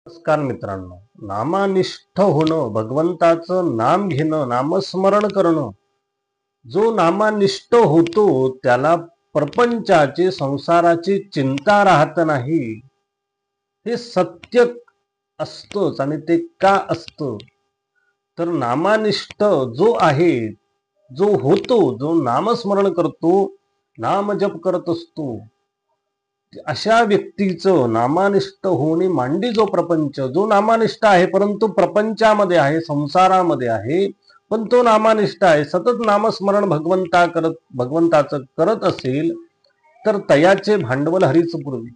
नमस्कार मित्रांनो, नामानिष्ठ होणं, भगवंताचं नाम घेणं, नामस्मरण करणं. जो नामानिष्ठ होतो त्याला प्रपंचाची, संसाराची चिंता राहत नाही. हे सत्य असतंच. आणि ते का असतं तर नामानिष्ठ जो आहे, जो होतो, जो नामस्मरण करतो, नामजप करत असतो, अशा व्यक्तीचं नामानिष्ठ होणे मांडी जो प्रपंच, जो नामानिष्ठ आहे परंतु प्रपंचामध्ये आहे, संसारामध्ये आहे, पण तो नामानिष्ठ आहे, सतत नामस्मरण भगवंताचं करत असेल तर तयाचे भांडवल हरीच पूर्वी.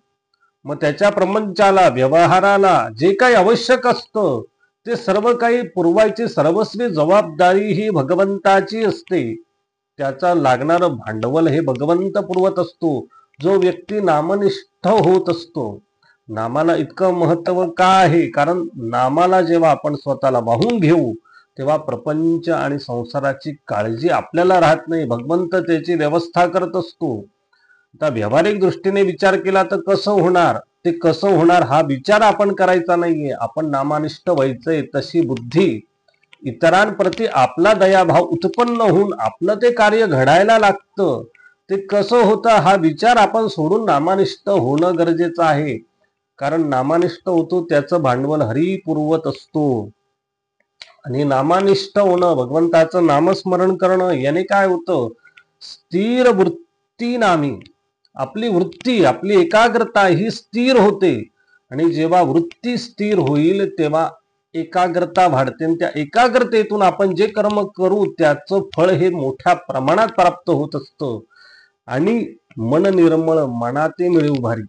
मग त्याच्या प्रपंचाला, व्यवहाराला जे काही आवश्यक असतं ते सर्व काही पुरवायची सर्वस्वी जबाबदारी ही भगवंताची असते. त्याचा लागणारं भांडवल हे भगवंत पुरवत असतो. जो व्यक्ती नामनिष्ठ होत असतो, नामाला इतकं महत्व का आहे? कारण नामाला जेव्हा आपण स्वतःला वाहून घेऊ तेव्हा प्रपंच आणि संसाराची काळजी आपल्याला राहत नाही, भगवंत त्याची व्यवस्था करत असतो. आता व्यावहारिक दृष्टीने विचार केला तर कसं होणार, ते कसं होणार हा विचार आपण करायचा नाहीये. आपण नामानिष्ठ व्हायचंय, तशी बुद्धी इतरांप्रती आपला दयाभाव उत्पन्न होऊन आपलं ते कार्य घडायला लागतं. ते कसं होतं हा विचार आपण सोडून नामानिष्ठ होणं गरजेचं आहे. कारण नामानिष्ठ होतो त्याचं भांडवल हरी पुरवत असतो. आणि नामानिष्ठ होणं, भगवंताचं नामस्मरण करणं याने काय होतं? स्थिर वृत्ती नामी आपली वृत्ती, आपली एकाग्रता ही स्थिर होते. आणि जेव्हा वृत्ती स्थिर होईल तेव्हा एकाग्रता वाढते. आणि त्या एकाग्रतेतून आपण जे कर्म करू त्याचं फळ हे मोठ्या प्रमाणात प्राप्त होत असतं. आणि मन निर्मळ, मनाते मिळे उभारी.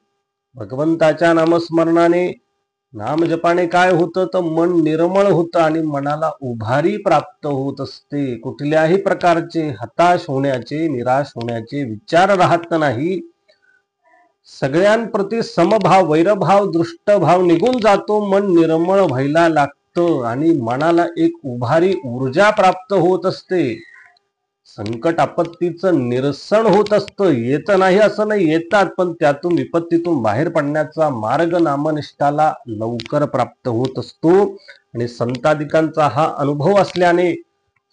भगवंताच्या नामस्मरणाने, नामजपाने काय होतं तर मन निर्मळ होतं आणि मनाला उभारी प्राप्त होत असते. कुठल्याही प्रकारचे हताश होण्याचे, निराश होण्याचे विचार राहत नाही. सगळ्यांप्रती समभाव, वैरभाव, दृष्टभाव निघून जातो. मन निर्मळ व्हायला लागतं आणि मनाला एक उभारी, ऊर्जा प्राप्त होत असते. संकट आपत्तीचं निरसन होत असतं. येत नाही असं नाही, येतात, पण त्यातून, विपत्तीतून बाहेर पडण्याचा मार्ग नामनिष्ठाला लवकर प्राप्त होत असतो. आणि संतादिकांचा हा अनुभव असल्याने,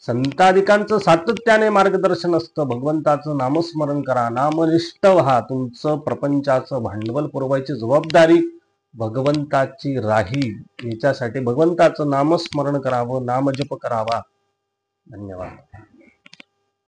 संतादिकांचं सातत्याने मार्गदर्शन असतं. भगवंताचं नामस्मरण करा, नामनिष्ठ व्हा, तुमचं प्रपंचाचं भांडवल पुरवायची जबाबदारी भगवंताची राहील. याच्यासाठी भगवंताचं नामस्मरण करावं, नामजप करावा. धन्यवाद.